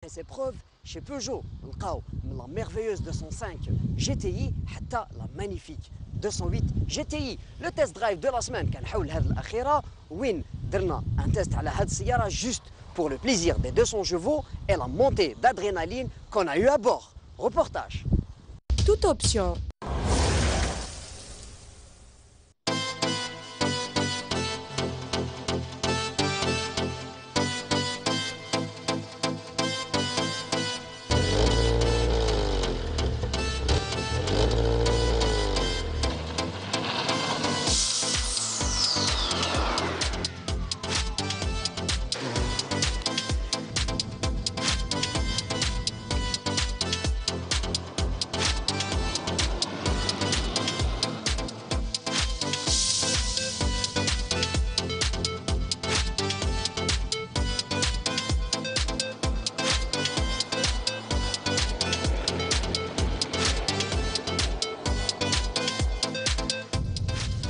ses preuves chez Peugeot. نلقاو من la merveilleuse 205 GTI حتى la magnifique 208 GTI. Le test drive de la semaine كان حول هذه الأخيرة وين درنا un test على هذه السيارة juste pour le plaisir des 200 chevaux et la montée d'adrénaline qu'on a eu à bord. Reportage. Toute option.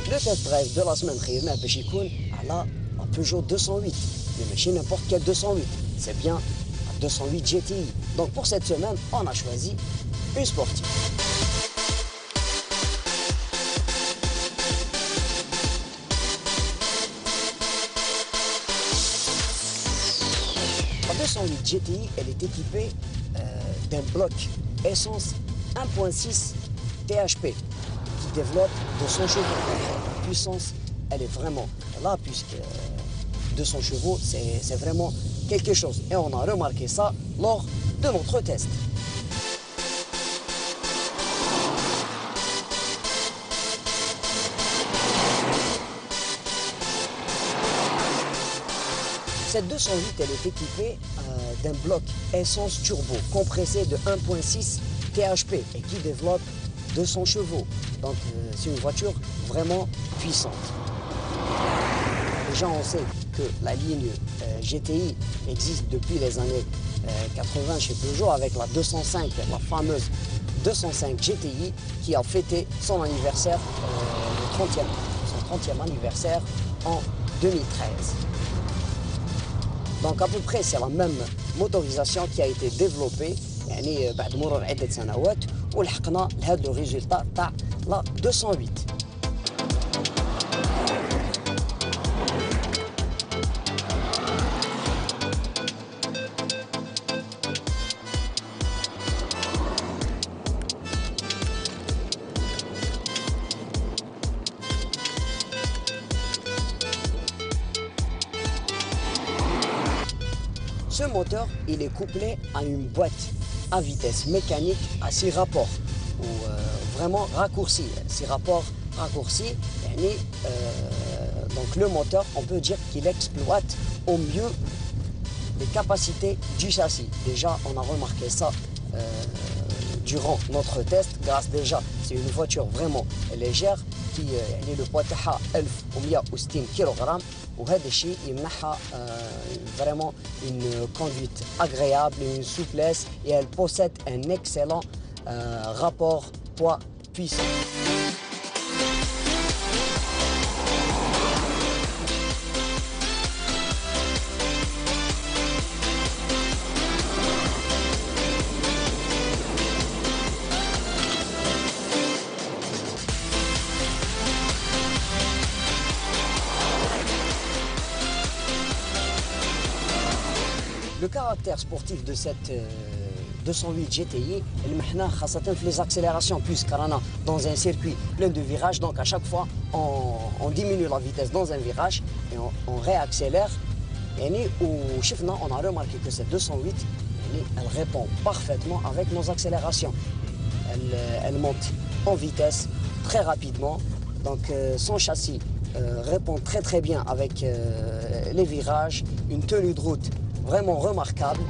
Le test drive de la semaine خيرناه باش يكون على la Peugeot 208 mais ماشي n'importe quelle 208, c'est bien la 208 GTI. Donc pour cette semaine, on a choisi une sportive. La 208 GTI, elle est équipée d'un bloc essence 1.6 THP qui développe 200 chevaux. La puissance, elle est vraiment là, puisque 200 chevaux, c'est vraiment quelque chose. Et on a remarqué ça lors de notre test. Cette 208, elle est équipée d'un bloc essence turbo compressé de 1.6 THP et qui développe 200 chevaux. Donc c'est une voiture vraiment puissante. Déjà on sait que la ligne GTI existe depuis les années 80 chez Peugeot avec la 205, la fameuse 205 GTI qui a fêté son anniversaire, son 30e anniversaire en 2013. Donc à peu près c'est la même motorisation qui a été développée يعني بعد مرور عدة سنوات ولحقنا لهذا لو ريزولتا تاع لا 208. Ce moteur, il est couplé à une boîte à vitesse mécanique à 6 rapports, ou vraiment raccourci, 6 rapports raccourcis. Donc le moteur, on peut dire qu'il exploite au mieux les capacités du châssis. Déjà, on a remarqué ça durant notre test, grâce déjà, c'est une voiture vraiment légère qui le poids تاعها 1160 kg. وهذا الشيء يمنحها vraiment une conduite agréable, une souplesse, et elle possède un excellent rapport poids-puissance. Le caractère sportif de cette 208 GTI, les accélérations, puisqu'on est dans un circuit plein de virages, donc à chaque fois on diminue la vitesse dans un virage et on réaccélère. Et on a remarqué que cette 208, elle répond parfaitement avec nos accélérations. Elle monte en vitesse très rapidement, donc son châssis répond très bien avec les virages, une tenue de route vraiment remarquable.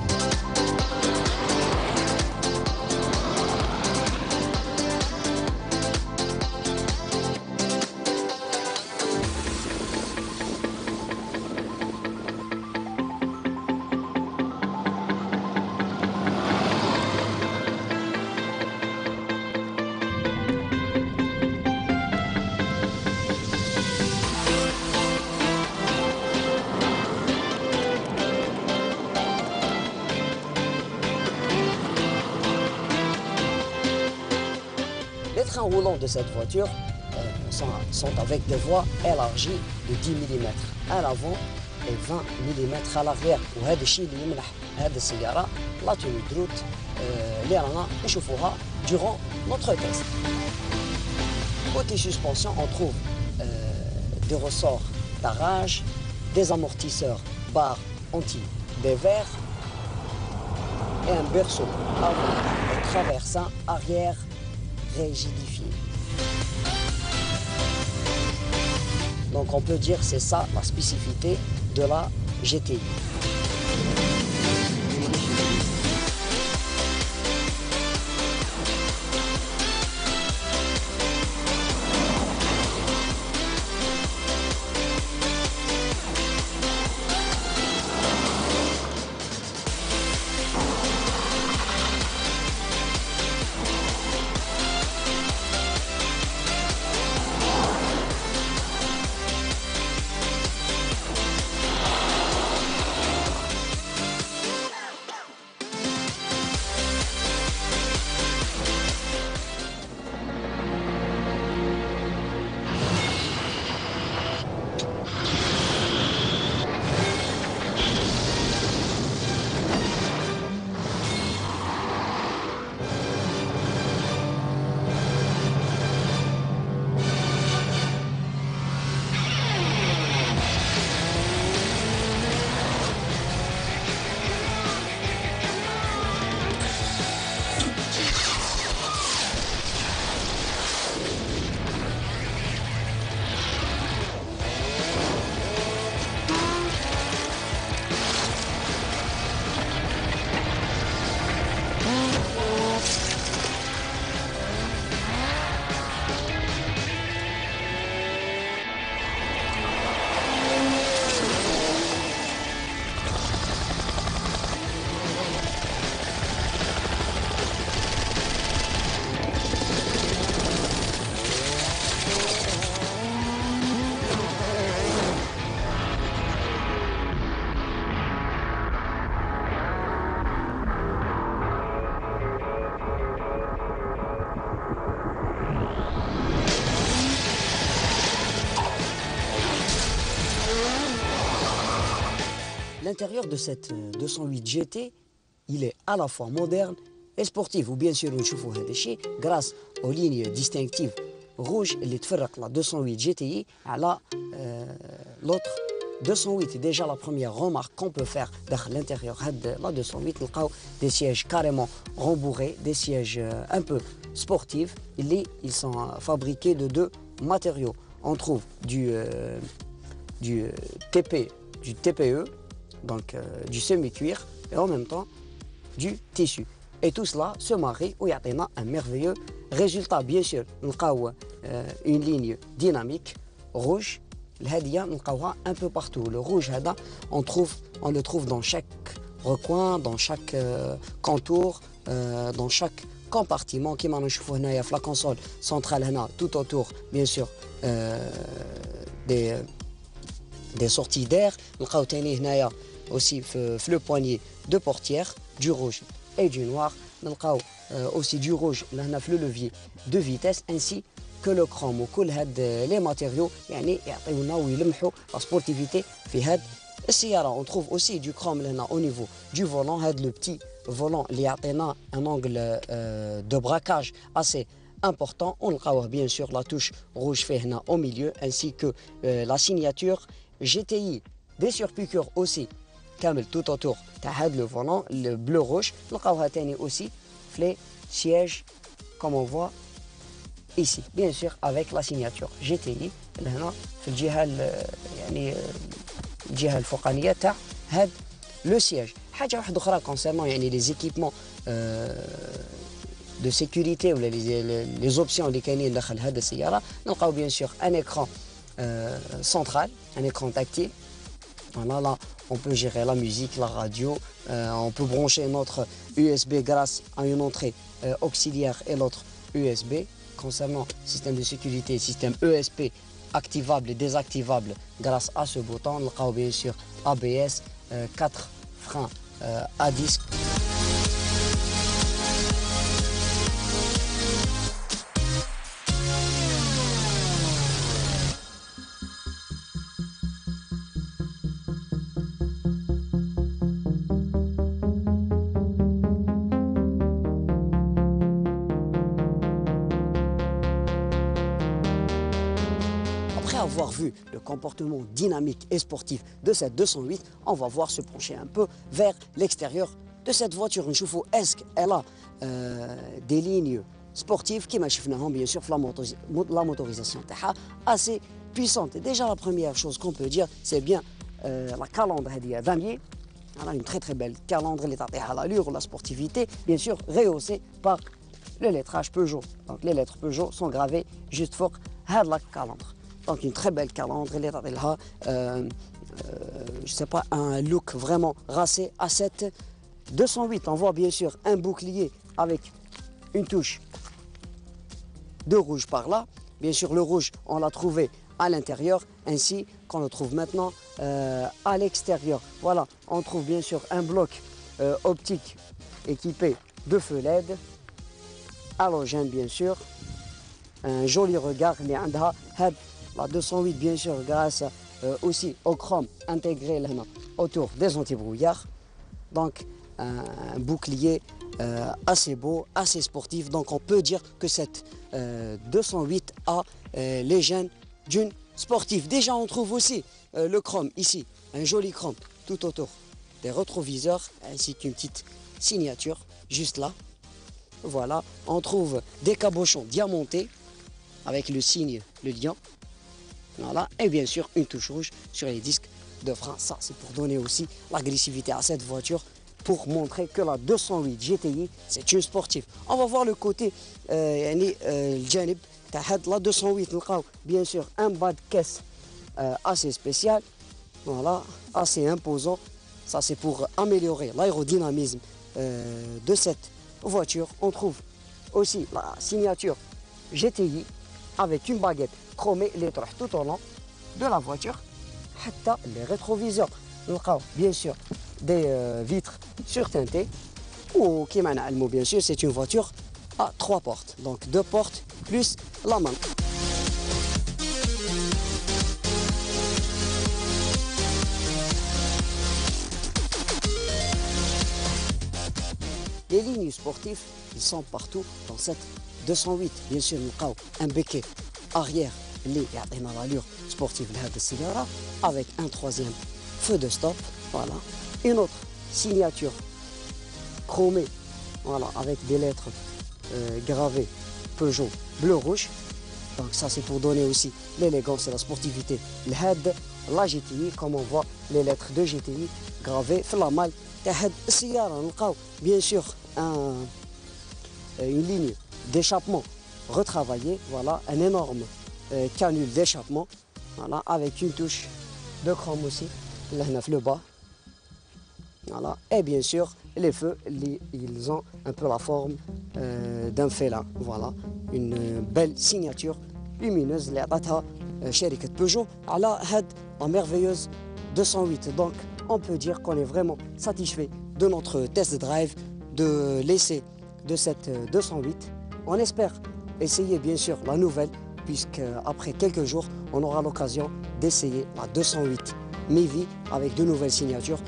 freins roulants de cette voiture sont avec des voies élargies de 10 mm à l'avant et 20 mm à l'arrière. وهذا الشيء اللي يمنح هذه السيارة لا توني de route اللي رانا نشوفوها durant notre test. Côté suspension, on trouve des ressorts d'arrage, des amortisseurs barres anti-dévers et un berceau avant et traversin arrière rigidifié. Donc on peut dire que c'est ça la spécificité de la GTI. L'intérieur de cette 208 GT, il est à la fois moderne et sportif. Ou bien sûr, نشوفوا هذا الشيء grâce aux lignes distinctives rouges اللي تفرق la 208 GTI على l'autre 208. Déjà la première remarque qu'on peut faire dans l'intérieur de la 208, نلقاو des sièges carrément rembourrés, des sièges un peu sportifs. Ils sont fabriqués de deux matériaux. On trouve du TPE, donc du semi-cuir, et en même temps du tissu. Et tout cela se marie où il y a un merveilleux résultat. Bien sûr, nous avons une ligne dynamique rouge. Un peu partout. Le rouge, on le trouve dans chaque recoin, dans chaque contour, dans chaque compartiment qui m'a la console centrale tout autour, bien sûr, des sorties d'air. Nous avons aussi le poignet de portière, du rouge et du noir. Nous avons aussi du rouge, le levier de vitesse, ainsi que le chrome. Ou les matériaux la sportivité. On trouve aussi du chrome au niveau du volant, le petit volant qui a un angle de braquage assez important. On a bien sûr la touche rouge au milieu, ainsi que la signature GTI. Des surpiqûres aussi tout autour le volant, le bleu rouge. On a aussi les sièges, comme on voit ici, bien sûr avec la signature GTI. هنا في الجهة الفوقانية تاع هاد لو سياج. حاجة واحدة أخرى concernant les équipements de sécurité ou les options اللي كاينين داخل هذه السيارة. نلقاو bien sûr un écran central, un écran tactile. Voilà, là, on peut gérer la musique, la radio, on peut brancher notre USB grâce à une entrée auxiliaire et l'autre USB. Concernant le système de sécurité, système ESP activable et désactivable grâce à ce bouton. On a bien sûr ABS, 4 freins à disque. avoir vu le comportement dynamique et sportif de cette 208, on va voir se pencher un peu vers l'extérieur de cette voiture. Est-ce qu'elle a des lignes sportives qui m'achèvent bien sûr la motorisation assez puissante. Et déjà la première chose qu'on peut dire, c'est bien la calandre damier. Elle a une très belle calandre, elle est à l'allure, la sportivité, bien sûr rehaussée par le lettrage Peugeot. Donc les lettres Peugeot sont gravées juste pour la calandre. Donc une très belle calandre, elle est je sais pas, un look vraiment racé à cette 208. On voit bien sûr un bouclier avec une touche de rouge par là. Bien sûr le rouge on l'a trouvé à l'intérieur ainsi qu'on le trouve maintenant à l'extérieur. Voilà, on trouve bien sûr un bloc optique équipé de feux LED halogène bien sûr, un joli regard. La 208 bien sûr grâce aussi au chrome intégré là autour des antibrouillards. Donc un bouclier assez beau, assez sportif. Donc on peut dire que cette 208 a les gènes d'une sportive. Déjà on trouve aussi le chrome ici, un joli chrome tout autour des rétroviseurs ainsi qu'une petite signature juste là. Voilà, on trouve des cabochons diamantés avec le signe, le lion. Voilà, et bien sûr une touche rouge sur les disques de frein. Ça c'est pour donner aussi l'agressivité à cette voiture, pour montrer que la 208 GTI c'est une sportive. On va voir le côté الجانب تاع la 208. نلقاو bien sûr un bas de caisse assez spécial, voilà, assez imposant. Ça c'est pour améliorer l'aérodynamisme de cette voiture. On trouve aussi la signature GTI avec une baguette chromée les تروح tout au long de la voiture. حتى les rétroviseurs نلقاو bien sûr des vitres surteintées. Ou qui معنى bien sûr c'est une voiture à 3 portes, donc 2 portes plus la main. Les lignes sportives, ils sont partout dans cette 208. Bien sûr, nous avons un béquet arrière qui a l'allure sportive de cette Sierra, avec un troisième feu de stop. Voilà. Une autre signature chromée, voilà, avec des lettres gravées Peugeot bleu-rouge. Donc ça c'est pour donner aussi l'élégance et la sportivité. La GTI, comme on voit les lettres de GTI gravées sur la malle. Bien sûr une ligne d'échappement retravaillée, voilà, un énorme canule d'échappement, voilà, avec une touche de chrome aussi, là le bas, voilà, et bien sûr les feux, ils ont un peu la forme d'un félin, voilà, une belle signature lumineuse اللي عطاتها شركة Peugeot على la merveilleuse 208. Donc on peut dire qu'on est vraiment satisfait de notre test drive, de l'essai de cette 208. On espère essayer bien sûr la nouvelle, puisque après quelques jours, on aura l'occasion d'essayer la 208 MIVI avec de nouvelles signatures.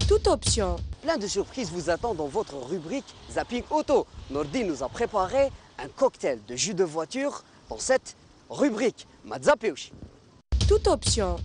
Toute option. Plein de surprises vous attendent dans votre rubrique Zapping Auto. Nordine nous a préparé un cocktail de jus de voiture dans cette rubrique. Mazapeuchi. Toute option.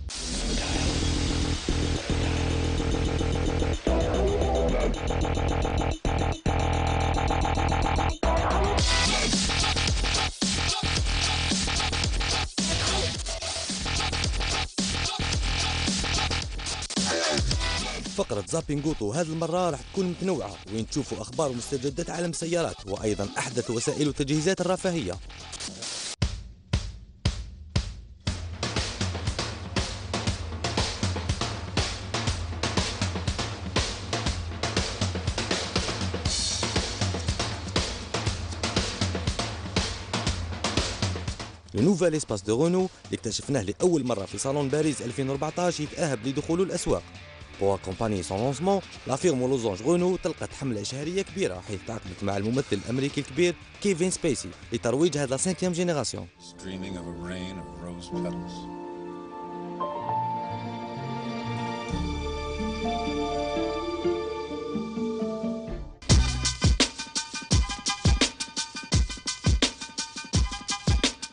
فقرة زابينغ اوتو هذه المرة راح تكون متنوعة، وين تشوفوا أخبار ومستجدات عالم السيارات، وأيضا أحدث وسائل وتجهيزات الرفاهية. النوفال اسباس دو رونو اللي اكتشفناه لأول مرة في صالون باريس 2014 يتأهب لدخول الأسواق. Pour accompagner son lancement, la firme Losange Renault تلقت حملة إشهارية كبيرة حيث تعاقدت مع الممثل الأمريكي الكبير كيفين سبيسي لترويج هذا 5 جينيراسيون.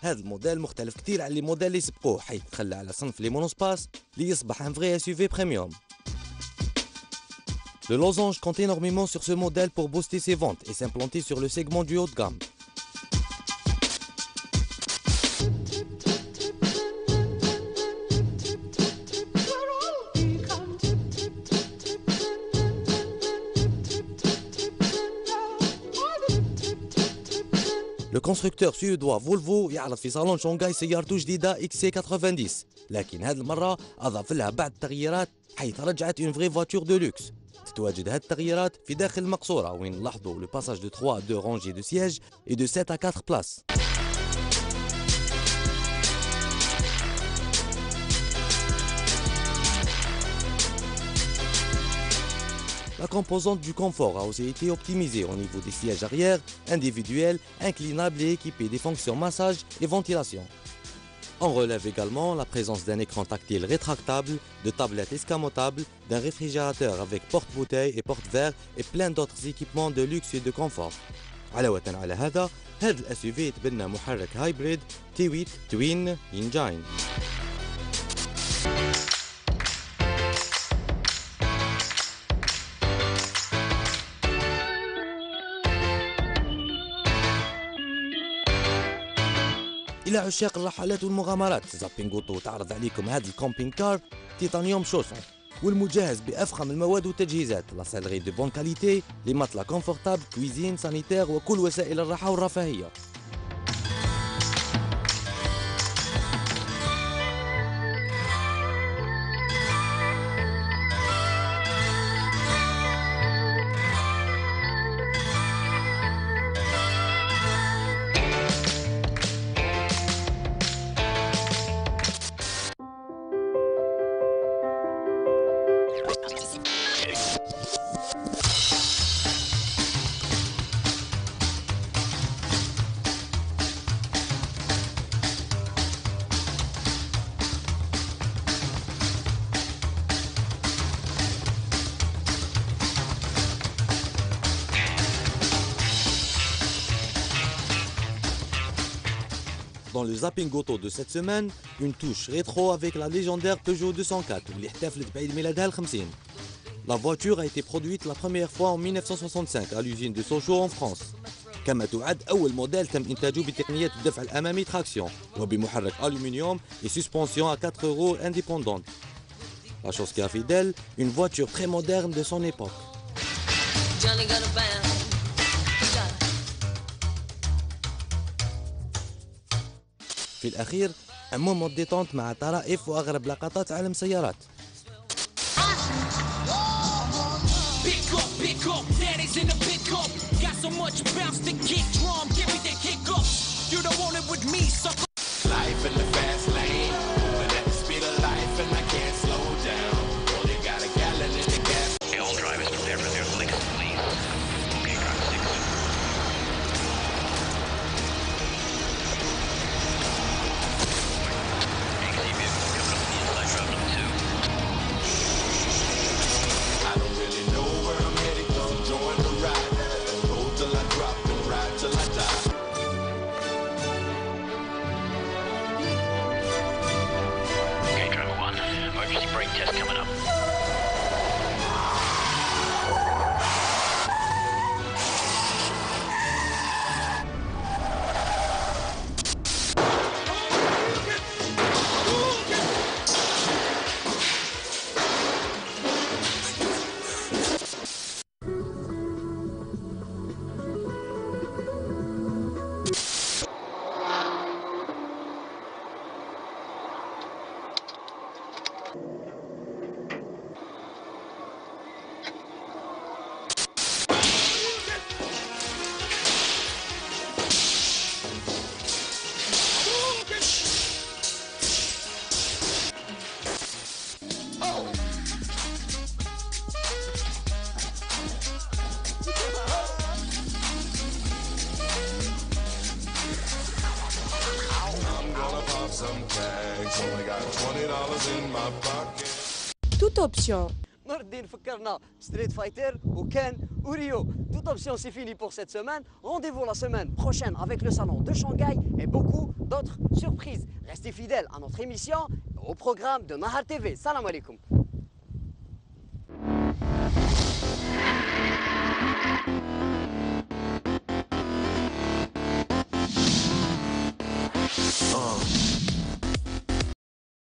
هذا الموديل مختلف كتير عن الموديل اللي سبقوه حيث تخلى على صنف لي مونوسباس ليصبح un vrai SUV premium. Le Losange compte énormément sur ce modèle pour booster ses ventes et s'implanter sur le segment du haut de gamme. Le constructeur suédois Volvo يعرض في صالون شونغاي سيارته جديدة XC90 لكن هذه المرة أضاف لها بعض التغييرات حيث رجعت une vraie voiture de luxe. تتواجد هذه التغييرات في داخل المقصورة وين نلاحظوا le passage de 3 à 2 rangées de sièges et de 7 à 4 places. La composante du confort a aussi été optimisée au niveau des sièges arrière, individuels, inclinables et équipés des fonctions massage et ventilation. On relève également la présence d'un écran tactile rétractable, de tablettes escamotables, d'un réfrigérateur avec porte-bouteilles et porte-verre et plein d'autres équipements de luxe et de confort. علاوة على هذا ال SUV يتبنى محرك هايبريد T8 Twin Engine. إلى عشاق الرحلات والمغامرات زابينغوتو تعرض عليكم هذا الكومبينغ كار تيتانيوم شوسون والمجهز بأفخم المواد والتجهيزات لا سيلغي دو بون كاليتي لمطلة كونفورتابل كويزين سانيتير وكل وسائل الراحة والرفاهية. Dans le zapping auto de cette semaine, une touche rétro avec la légendaire Peugeot 204 واللي احتفلت بعيد ميلادها ال50. La voiture a été produite la première fois en 1965 à l'usine de Sochaux en France. كما تعد أول موديل تم إنتاجه بتقنية الدفع الأمامي تراكسيون وبمحرك ألومنيوم et suspension à 4 roues indépendantes. La chose qui a fait d'elle une voiture très moderne de son époque. في الأخير un moment de détente مع طرائف وأغرب لقطات عالم السيارات. Toute option. Nordin Fakarna, Street Fighter, ou Ken, ou Rio. Toute option, c'est fini pour cette semaine. Rendez-vous la semaine prochaine avec le salon de Shanghai et beaucoup d'autres surprises. Restez fidèles à notre émission, au programme de Nahar TV. Salam alaikum.